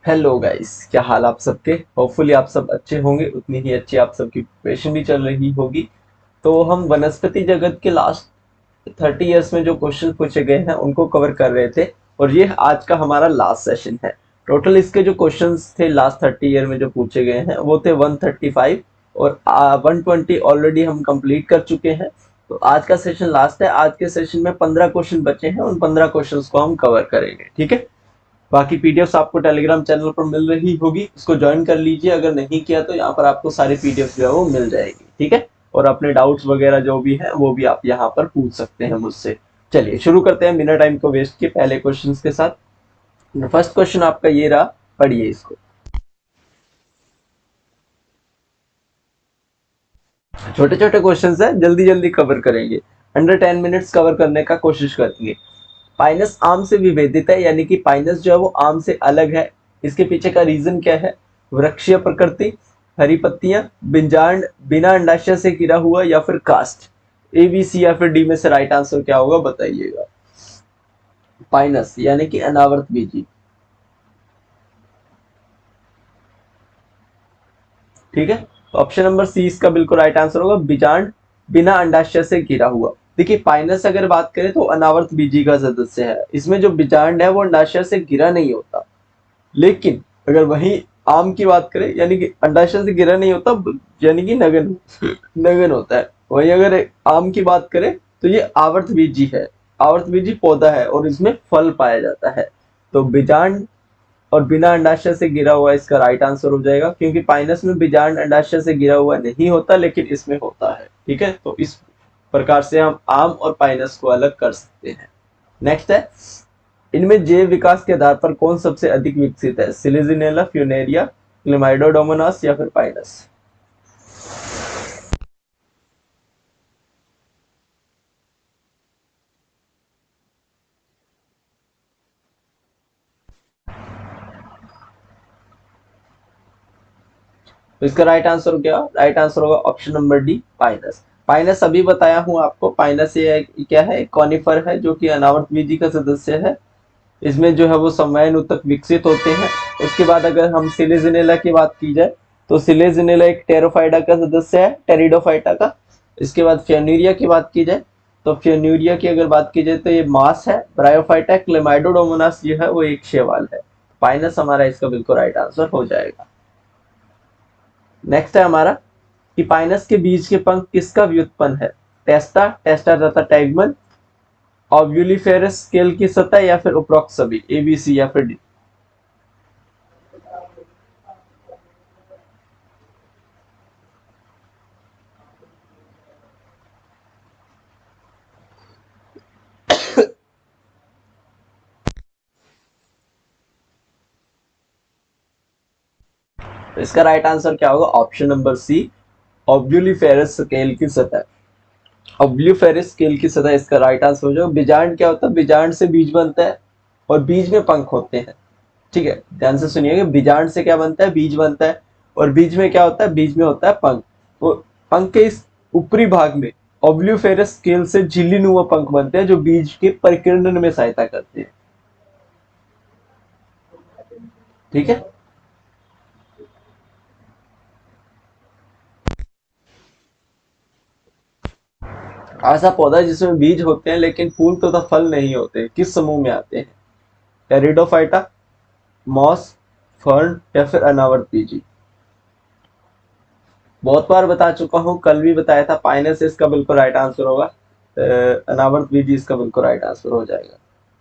Hello guys, क्या हाल आप सबके। होपफुली आप सब अच्छे होंगे, उतनी ही अच्छी आप सबकी प्रिपरेशन भी चल रही होगी। तो हम वनस्पति जगत के लास्ट 30 इयर्स में जो क्वेश्चन पूछे गए हैं उनको कवर कर रहे थे, और ये आज का हमारा लास्ट सेशन है। टोटल इसके जो क्वेश्चंस थे लास्ट 30 ईयर में जो पूछे गए हैं वो थे 135, और 120 ऑलरेडी हम कंप्लीट कर चुके हैं। तो आज का सेशन लास्ट है। आज के सेशन में 15 क्वेश्चन बचे हैं, उन 15 क्वेश्चन को हम कवर करेंगे, ठीक है। बाकी पीडीएफ आपको टेलीग्राम चैनल पर मिल रही होगी, उसको ज्वाइन कर लीजिए। अगर नहीं किया तो यहाँ पर आपको सारी पीडीएफ जो है वो मिल जाएगी, ठीक है। और अपने डाउट्स वगैरह जो भी है वो भी आप यहाँ पर पूछ सकते हैं मुझसे। चलिए शुरू करते हैं बिना टाइम को वेस्ट किए पहले क्वेश्चन के साथ। फर्स्ट क्वेश्चन आपका ये रहा, पढ़िए इसको। छोटे छोटे क्वेश्चन है, जल्दी जल्दी कवर करेंगे। अंडर 10 मिनट्स कवर करने का कोशिश करेंगे। पाइनस आम से विभेदित है, यानी कि पाइनस जो है वो आम से अलग है। इसके पीछे का रीजन क्या है? वृक्षीय प्रकृति, हरी पत्तियां, बिंजांड, बिना अंडाशय से घिरा हुआ, या फिर कास्ट। ए बी सी या फिर डी में से राइट आंसर क्या होगा बताइएगा। पाइनस यानी कि अनावर्त बीजी, ठीक है। तो ऑप्शन नंबर सी इसका बिल्कुल राइट आंसर होगा, बिजांड, बिना अंडाशय से घिरा हुआ। देखिए पाइनस अगर बात करें तो अनावर्त बीजी का सदस्य है। इसमें जो बिजांड है वो अंडाशय से घिरा नहीं होता। लेकिन अगर वही आम की बात करें, यानी कि अंडाशय से घिरा नहीं होता, यानी कि नगन नगन होता है। वही अगर आम की बात करें तो ये आवर्त बीजी है। आवर्त बीजी पौधा है और इसमें फल पाया जाता है। तो बीजांड और बिना अंडाशय से गिरा हुआ इसका राइट आंसर हो जाएगा, क्योंकि पाइनस में बीजांड अंडाशय से गिरा हुआ नहीं होता, लेकिन इसमें होता है, ठीक है। तो इस प्रकार से हम आम और पाइनस को अलग कर सकते हैं। नेक्स्ट है, इनमें जैव विकास के आधार पर कौन सबसे अधिक विकसित है? सिलिजिनेला, फ्यूनेरिया, क्लेमाइडोडोमोनास, या फिर पाइनस। तो इसका राइट आंसर क्या? राइट आंसर होगा option number D, Pinus. Pinus अभी बताया हूं आपको। पाइनस ये क्या है? कॉनिफर है जो कि अनावर्त बीजी का सदस्य है। इसमें जो है वो समवयन उत्तक विकसित होते हैं। उसके बाद अगर हम सिलेजिनेला की बात की जाए तो सिलेजिनेला एक टेरोफाइटा का सदस्य है, टेरिडोफाइटा का। इसके बाद फ्योन्यूरिया की बात की जाए तो फ्योन्यूरिया की अगर बात की जाए तो ये मास है, ब्रायोफाइटा। क्लेमाइडोडोमोनास जो है वो एक शैवाल है। पाइनस हमारा इसका बिल्कुल राइट आंसर हो जाएगा। नेक्स्ट है हमारा कि पाइनस के बीज के पंख किसका व्युत्पन्न है? टेस्टा, टेस्टा तथा टैगमन, ऑब्यूलिफेरस स्केल की सतह, या फिर उपरोक्त सभी। ए बी सी या फिर डी। तो इसका राइट आंसर क्या होगा? ऑप्शन नंबर सी, ऑब्यूलिफेरस स्केल की सतह। ऑब्यूलिफेरस स्केल की सतह इसका राइट आंसर हो जाएगा। बीजांड क्या होता है? बीजांड से बीज बनता है और बीज में पंख होते हैं, ठीक है। ध्यान से सुनिएगा, बीजांड से क्या बनता है? बीज बनता है। और बीज में क्या होता है? बीज में होता है पंख। तो पंख के इस ऊपरी भाग में ऑब्यूलिफेरस स्केल से झिल्लीनुमा पंख बनते हैं जो बीज के परिकीर्णन में सहायता करते हैं, ठीक है। ऐसा पौधा जिसमें बीज होते हैं लेकिन फूल तथा फल नहीं होते, किस समूह में आते हैं? टेरिडोफाइटा, मॉस, फर्न, या फिर अनावर्त बीजी। बहुत बार बता चुका हूँ, कल भी बताया था। पाइनस इसका बिल्कुल राइट आंसर होगा। अनावर्त बीजी इसका बिल्कुल राइट आंसर हो जाएगा,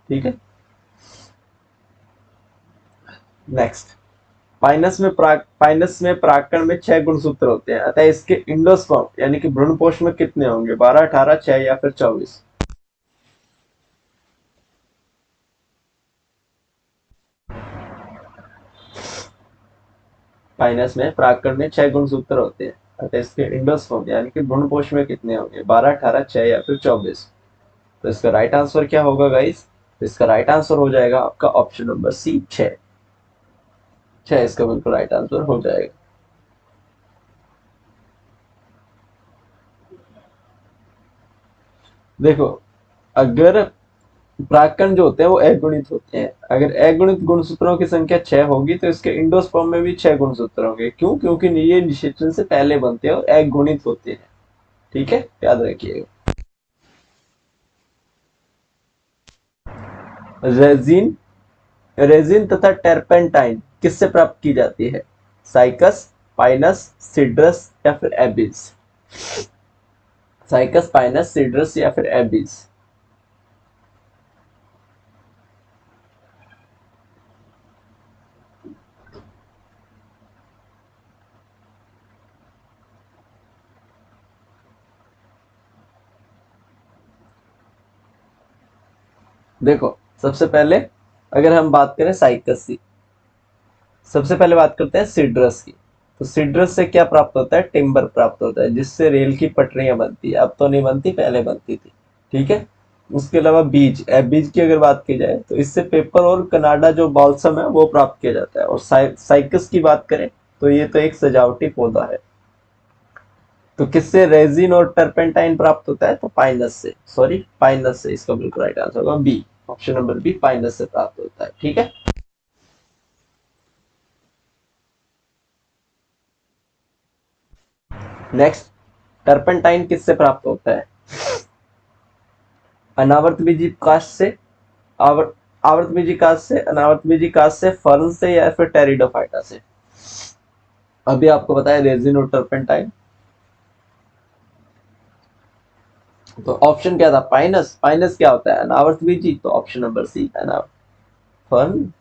ठीक है। नेक्स्ट, पाइनस में परागकण में 6 गुणसूत्र होते हैं, अतः इसके इंडोस्पर्म यानी कि भ्रूणपोष में कितने होंगे? 12, 18, 6, या फिर 24। पाइनस में परागकण में 6 गुणसूत्र होते हैं, अतः इसके इंडोस्पर्म यानी कि भ्रूणपोष में कितने होंगे? 12, 18, 6, या फिर 24। तो इसका राइट आंसर क्या होगा गाइस? तो इसका राइट आंसर हो जाएगा आपका ऑप्शन नंबर सी, 6। 6 इसका बिल्कुल राइट आंसर हो जाएगा। देखो, अगर प्राक्कण जो होते हैं वो अगुणित होते हैं। अगर अगुणित गुणसूत्रों की संख्या 6 होगी तो इसके इंडोस्पर्म में भी 6 गुणसूत्र होंगे। क्यों? क्योंकि ये निषेचन से पहले बनते हैं और अगुणित होते हैं। ठीक है, याद रखिएगा। रेजिन रेजिन तथा टर्पेंटाइन किससे प्राप्त की जाती है? साइकस, पाइनस, सीड्रस या फिर एबिस? साइकस, पाइनस, सीड्रस या फिर एबिस? देखो, सबसे पहले अगर हम बात करें साइकस की, सबसे पहले बात करते हैं सीड्रस की। तो सीड्रस से क्या प्राप्त होता है? टिम्बर प्राप्त होता है, जिससे रेल की पटरियां बनती है। अब तो नहीं बनती, पहले बनती थी। ठीक है। उसके अलावा बीज, बीज की अगर बात की जाए तो इससे पेपर और कनाडा जो बाल्सम है वो प्राप्त किया जाता है। और साइकस की बात करें तो ये तो एक सजावटी पौधा है। तो किससे रेजिन और टर्पेंटाइन प्राप्त होता है? तो पाइनस से, सॉरी पाइनस से। इसका बिल्कुल राइट आंसर होगा B, option number B, pinus से प्राप्त होता है। ठीक है। नेक्स्ट, टर्पेंटाइन किससे प्राप्त होता है? अनावर्त बीजी काष्ठ से, आवर्त बीजी काष्ठ से, अनावर्त बीजी काष्ठ से, फर्न से या फिर टेरिडोफाइटा से? अभी आपको बताया रेजिन और टर्पेंटाइन। तो ऑप्शन क्या था? पाइनस। पाइनस क्या होता है? अनावर्त बीजी। तो ऑप्शन नंबर सी, अनावर्त। फर्न,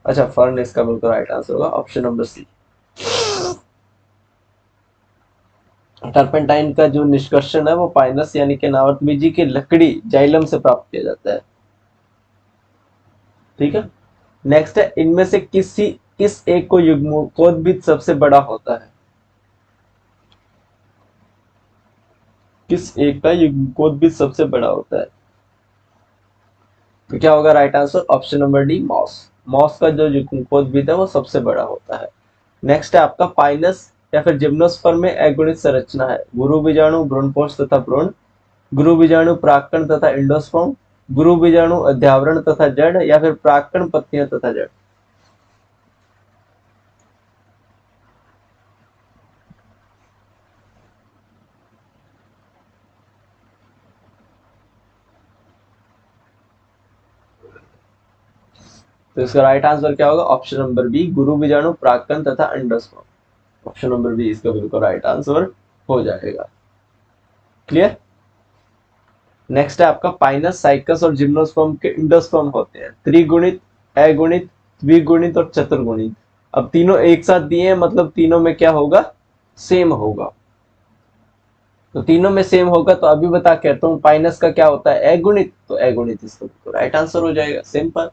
अच्छा फर्न इसका बिल्कुल राइट आंसर होगा, ऑप्शन नंबर सी। टर्पेंटाइन का जो निष्कर्षण है वो पाइनस यानी कि अनावर्त बीजी की लकड़ी जाइलम से प्राप्त किया जाता है। ठीक है। नेक्स्ट है, इनमें से किस एक को युग्मकोद्भिद सबसे बड़ा होता है? किस एक का युग्मकोद्भिद सबसे बड़ा होता है? तो क्या होगा right answer? Option number D, moss. Moss का जो युग्मकोद्भिद है वो सबसे बड़ा होता है। नेक्स्ट है आपका पाइनस या फिर जिम्नोस्पर्म में अगुणित संरचना है। गुरु बीजाणु, भ्रूणपोष तथा भ्रूण, गुरु बीजाणु, प्राक्कण तथा इंडोस्पर्म, गुरु बीजाणु, अध्यावरण तथा जड़ या फिर प्राक्कण, पत्तियां तथा जड़? तो इसका राइट आंसर क्या होगा? ऑप्शन नंबर बी, गुरु बीजाणु, प्राक्कण तथा अंडोस्पर्म। ऑप्शन नंबर बी इसका बिल्कुल राइट आंसर हो जाएगा। क्लियर। नेक्स्ट है आपका पाइनस, साइकस और जिम्नोस्पर्म के इंडोस्पर्म होते हैं त्रिगुणित, अगुणित, द्विगुणित और चतुर्गुणित। अब तीनों एक साथ दिए हैं, मतलब तीनों में क्या होगा? सेम होगा। तो तीनों में सेम होगा तो अभी बता कहता हूँ, पाइनस का क्या होता है? अगुणित। तो अगुणित इसका तो राइट आंसर हो जाएगा, सिंपल।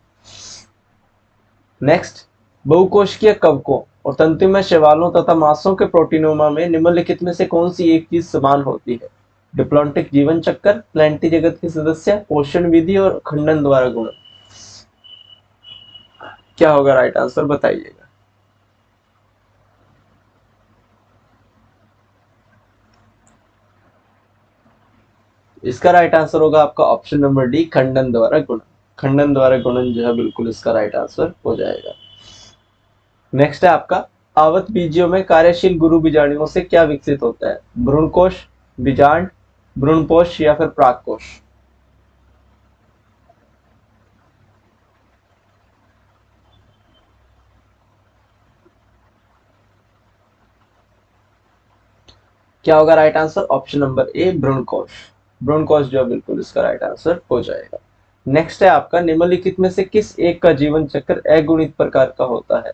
नेक्स्ट, बहुकोशिकीय कवकों और तंतुमय शैवालों तथा मांसों के प्रोटीनोमा में निम्नलिखित में से कौन सी एक चीज समान होती है? डिप्लॉन्टिक जीवन चक्र, प्लेंटी जगत के सदस्य, पोषण विधि और खंडन द्वारा गुण। क्या होगा राइट आंसर, बताइएगा। इसका राइट आंसर होगा आपका ऑप्शन नंबर डी, खंडन द्वारा गुणन। खंडन द्वारा गुणन जो है बिल्कुल इसका राइट आंसर हो जाएगा। नेक्स्ट है आपका, आवत बीजियों में कार्यशील गुरु बीजाणुओं से क्या विकसित होता है? भ्रूणकोश, बीजांड, भ्रूणपोष या फिर प्राककोश? क्या होगा right answer? Option number A, भ्रूणकोश। भ्रूणकोश जो है बिल्कुल इसका राइट आंसर हो जाएगा। नेक्स्ट है आपका, निम्नलिखित में से किस एक का जीवन चक्र अगुणित प्रकार का होता है?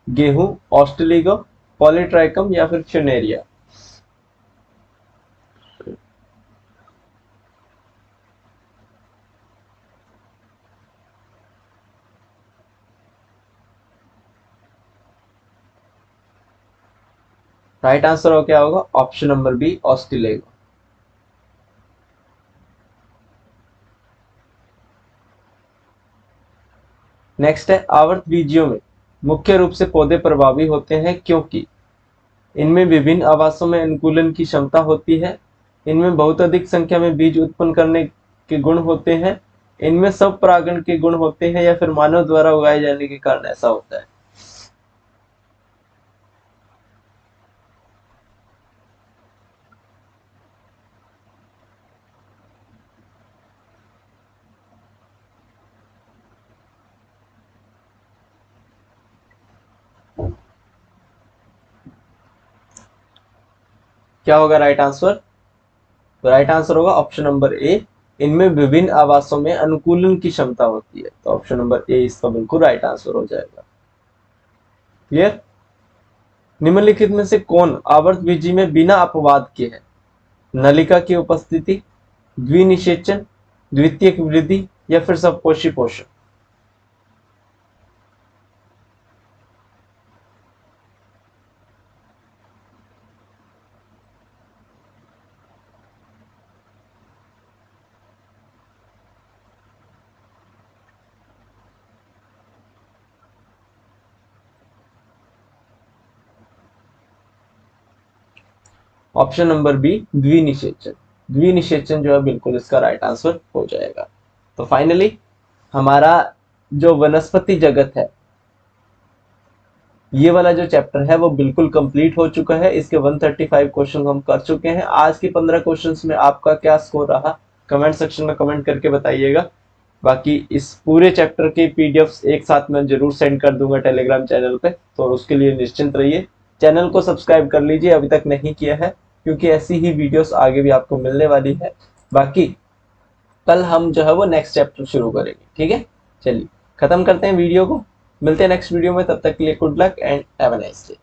गेहूं, ऑस्ट्रेलिगो, पॉलीट्राइकम या फिर चुनेरिया? राइट आंसर हो क्या होगा? ऑप्शन नंबर बी, ऑस्ट्रेलिगो। नेक्स्ट है, आवर्त बीजियों में मुख्य रूप से पौधे प्रभावी होते हैं क्योंकि इनमें विभिन्न आवासों में अनुकूलन की क्षमता होती है, इनमें बहुत अधिक संख्या में बीज उत्पन्न करने के गुण होते हैं, इनमें सब परागण के गुण होते हैं, या फिर मानव द्वारा उगाए जाने के कारण ऐसा होता है। क्या होगा राइट आंसर? तो राइट आंसर होगा ऑप्शन नंबर ए, इनमें विभिन्न आवासों में अनुकूलन की क्षमता होती है। तो ऑप्शन नंबर ए इसका बिल्कुल राइट आंसर हो जाएगा। क्लियर? निम्नलिखित में से कौन आवर्तबीजी में बिना अपवाद के है? नलिका की उपस्थिति, द्विनिषेचन, द्वितीयक वृद्धि, या फिर सपोषी पोषण। ऑप्शन नंबर बी द्विनिषेचन, द्विनिषेचन जो है बिल्कुल इसका राइट आंसर हो जाएगा। तो फाइनली हमारा जो वनस्पति जगत है, ये वाला जो चैप्टर है वो बिल्कुल कंप्लीट हो चुका है। इसके 135 क्वेश्चन हम कर चुके हैं। आज के 15 क्वेश्चंस में आपका क्या स्कोर रहा, कमेंट सेक्शन में कमेंट करके बताइएगा। बाकी इस पूरे चैप्टर के पीडीएफ्स एक साथ मैं जरूर सेंड कर दूंगा टेलीग्राम चैनल पे, तो उसके लिए निश्चिंत रहिए। चैनल को सब्सक्राइब कर लीजिए अभी तक नहीं किया है, क्योंकि ऐसी ही वीडियोस आगे भी आपको मिलने वाली है। बाकी कल हम जो है वो नेक्स्ट चैप्टर शुरू करेंगे, ठीक है? चलिए खत्म करते हैं वीडियो को, मिलते हैं नेक्स्ट वीडियो में, तब तक के लिए good luck and have a nice day.